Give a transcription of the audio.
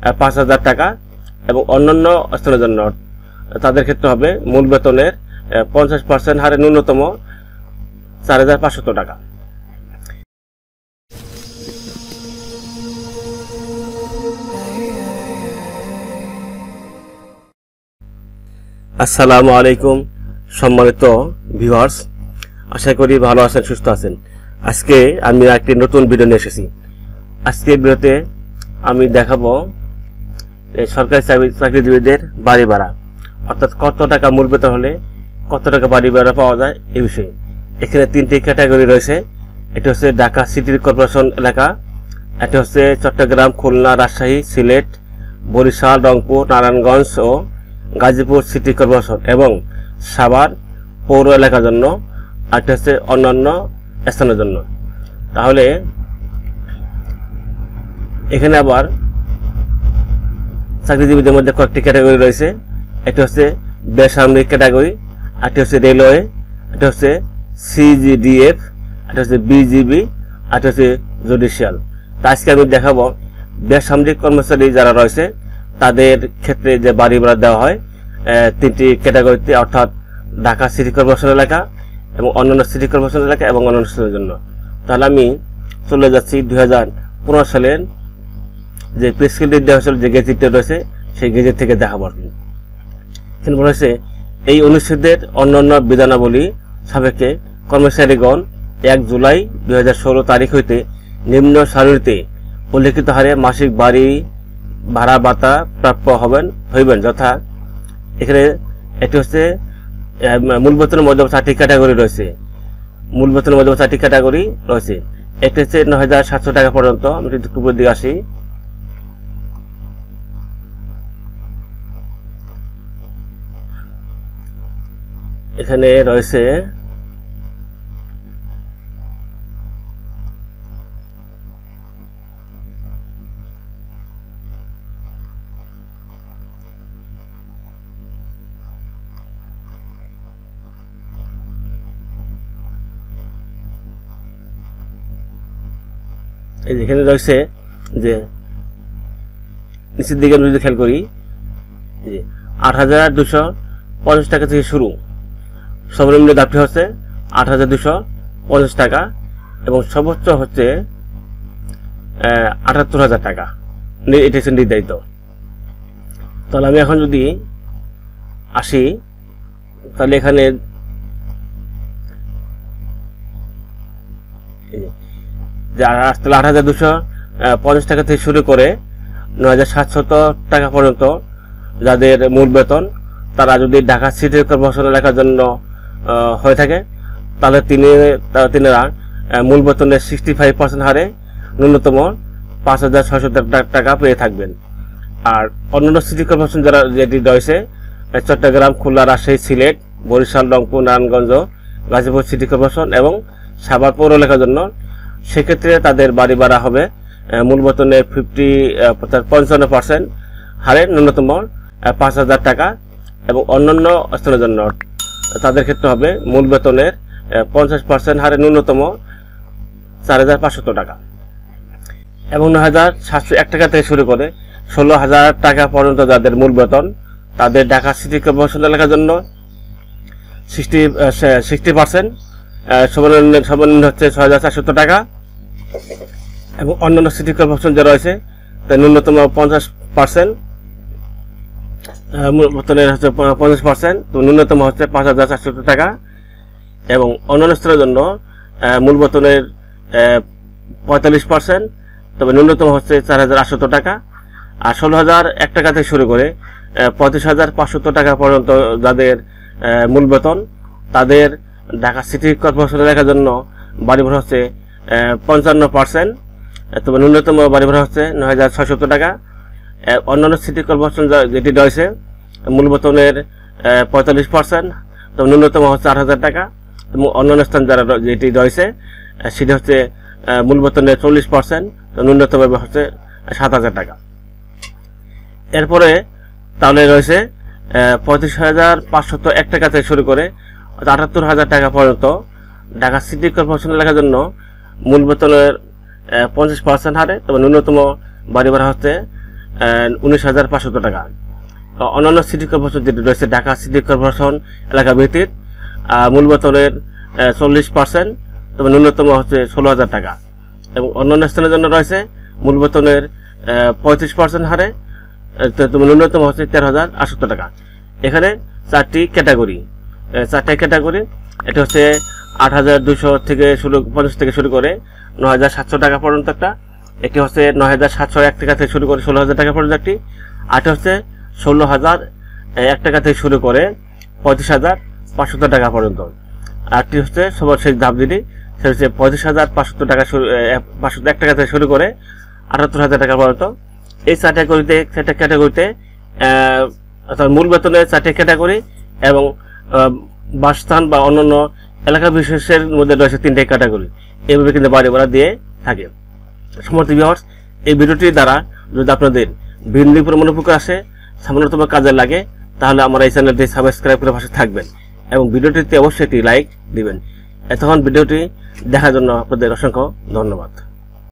5,000 টাকা এবং অন্যান্য স্থানের জন্য তাদের ক্ষেত্রে হবে মূল বেতনের 50% হারে ন্যূনতম 4,500 টাকা। আসসালামু আলাইকুম সম্মানিত ভিউয়ার্স, আশা করি ভালো আছেন, সুস্থ আছেন। আজকে আমি একটি নতুন ভিডিও নিয়ে এসেছি। আজকের ভিডিওতে আমি দেখাবো সরকারি চাকরিজীবীদের বাড়ি ভাড়া, অর্থাৎ কত টাকা মূল বেতন হলে কত টাকা বাড়ি ভাড়া পাওয়া যায় এই বিষয়ে। এখানে 3টি ক্যাটাগরি রয়েছে। এটি হচ্ছে ঢাকা সিটি কর্পোরেশন এলাকা, এটি হচ্ছে চট্টগ্রাম, খুলনা, রাজশাহী, সিলেট, বরিশাল, রংপুর, নারায়ণগঞ্জ ও গাজীপুর সিটি কর্পোরেশন এবং সাভার পৌর এলাকার জন্য, আর এটি হচ্ছে অন্যান্য স্থানের জন্য। তাহলে এখানে আবার চাকরিজীবীদের মধ্যে কয়েকটি ক্যাটাগরি রয়েছে। এটি হচ্ছে বেসামরিক ক্যাটাগরি, এটি হচ্ছে রেলওয়ে, এটি হচ্ছে সিজিডিএফ, এটি হচ্ছে বিজিবি, এটি হচ্ছে জুডিশিয়াল। তা আজকে আমি দেখাবো বেসামরিক কর্মচারী যারা রয়েছে তাদের ক্ষেত্রে যে বাড়ি ভাড়া দেওয়া হয় 3টি ক্যাটাগরিতে, অর্থাৎ ঢাকা সিটি কর্পোরেশন এলাকা এবং অন্যান্য সিটি কর্পোরেশন এলাকা এবং অন্যান্য স্থানের জন্য। তাহলে আমি চলে যাচ্ছি 2015 সালের যে প্রেসক্রিপ্টিভ দেওয়া হয়েছিল, যে গেজেটটা রয়েছে সেই গেজেট থেকে দেখাবো। এখানে বলা হয়েছে এই অনুচ্ছেদের অন্যান্য বিধানাবলী সাপেক্ষে কর্মচারীগণ 1 জুলাই 2016 তারিখ হইতে নিম্ন সারণীতে উল্লেখিত হারে মাসিক বাড়ি ভাড়া ভাতা প্রাপ্য হইবেন যথা। এখানে এটি হচ্ছে মূল বেতনের মধ্যে 4টি ক্যাটাগরি রয়েছে। মূল বেতনের মধ্যে 4টি ক্যাটাগরি রয়েছে। এটি হচ্ছে 9,700 টাকা পর্যন্ত। আমি একটু উপরের দিকে আসি। এখানে রয়েছে এখানে রয়েছে যে নিচের দিকে আমি যদি খেয়াল করি 8,250 টাকা থেকে শুরু। সর্বনিম্ন দাবি হচ্ছে 8,250 টাকা এবং সর্বোচ্চ হচ্ছে 78,000 টাকা। এটি হচ্ছে নির্ধারিত। তাহলে আমি এখন যদি আসি, তাহলে এখানে যে 8,250 টাকা থেকে শুরু করে 9,700 টাকা পর্যন্ত যাদের মূল বেতন, তারা যদি ঢাকা সিটি কর্পোরেশন এলাকার জন্য হয়ে থাকে তাহলে তিনারা মূল বেতনের 65% হারে ন্যূনতম 5,600 টাকা পেয়ে থাকবেন। আর অন্যান্য সিটি কর্পোরেশন যারা যেটি রয়েছে চট্টগ্রাম, খুলনা, রাজশাহী, সিলেট, বরিশাল, রংপুর, নারায়ণগঞ্জ, গাজীপুর সিটি কর্পোরেশন এবং সাভার পৌর এলাকার জন্য, সেক্ষেত্রে তাদের বাড়ি ভাড়া হবে মূল বেতনের 55% হারে ন্যূনতম 5,000 টাকা এবং অন্যান্য স্থানের জন্য তাদের ক্ষেত্রে হবে মূল বেতনের 50% হারে ন্যূনতম 4,500 টাকা এবং 9,701 টাকা থেকে শুরু করে 16,000 টাকা পর্যন্ত যাদের মূল বেতন, তাদের ঢাকা সিটি কর্পোরেশন এলাকার জন্য 60% সর্বনিম্ন হচ্ছে 6,400 টাকা এবং অন্যান্য সিটি কর্পোরেশন যে রয়েছে তার ন্যূনতম 50% বেতনের হচ্ছে 50%, তো ন্যূনতম হচ্ছে 5,400 টাকা এবং অন্যান্য স্তরের জন্য মূল বেতনের 45%, তবে ন্যূনতম হচ্ছে 4,800 টাকা। আর 16,001 টাকা থেকে শুরু করে 35,500 টাকা পর্যন্ত যাদের মূল বেতন, তাদের ঢাকা সিটি কর্পোরেশন এলাকার জন্য বাড়ি ভাড়া হচ্ছে 55%, তবে ন্যূনতম বাড়ি ভাড়া হচ্ছে 9,600 টাকা। অন্যান্য সিটি কর্পোরেশন যেটি রয়েছে মূল বেতনের 45%, তবে ন্যূনতম হচ্ছে 8,000 টাকা এবং অন্যান্য স্থান যারা যেটি রয়েছে সেটি হচ্ছে মূল বেতনের 40%, তো ন্যূনতম হচ্ছে 7,000 টাকা। এরপরে তাহলে রয়েছে 35,501 টাকা থেকে শুরু করে 78,000 টাকা পর্যন্ত ঢাকা সিটি কর্পোরেশন এলাকার জন্য মূল বেতনের 50% হারে, তবে ন্যূনতম বাড়ি ভাড়া হচ্ছে 19,500 টাকা। অন্যান্য সিটি কর্পোরেশন যেটি রয়েছে ঢাকা সিটি কর্পোরেশন এলাকা ভিত্তিক মূল বেতনের 40%, তবে ন্যূনতম হচ্ছে 16,000 টাকা, এবং অন্যান্য স্থানের জন্য রয়েছে মূল বেতনের 35% হারে, তবে ন্যূনতম হচ্ছে 13,800 টাকা। এখানে 4টি ক্যাটাগরি, এটা হচ্ছে 8,250 থেকে শুরু করে 9,700 টাকা পর্যন্ত একটা, একটি হচ্ছে 9,701 টাকা থেকে শুরু করে 16,000 টাকা পর্যন্ত একটি, আরেকটি হচ্ছে 16,001 টাকা থেকে শুরু করে 35,500 টাকা পর্যন্ত, আরেকটি হচ্ছে সর্বশেষ ধাপ যেটি সেটা হচ্ছে 35,500 টাকা 501 টাকা থেকে শুরু করে 78,000 টাকা পর্যন্ত। এই 4টা ক্যাটাগরিতে অর্থাৎ মূল বেতনের 4টি ক্যাটাগরি এবং বাসস্থান বা অন্যান্য এলাকা বিশেষের মধ্যে রয়েছে 3টি ক্যাটাগরি, এইভাবে কিন্তু বাড়ি ভাড়া দিয়ে থাকে। সমর্থ ভিউয়ার্স, এই ভিডিওটির দ্বারা যদি আপনাদের ভিন্ন পরিমাণ উপকার আসে, সামান্যতম কাজে লাগে, তাহলে আমার এই চ্যানেলটি সাবস্ক্রাইব করে পাশে থাকবেন এবং ভিডিওটিতে অবশ্যই একটি লাইক দিবেন। এতক্ষণ ভিডিওটি দেখার জন্য আপনাদের অসংখ্য ধন্যবাদ।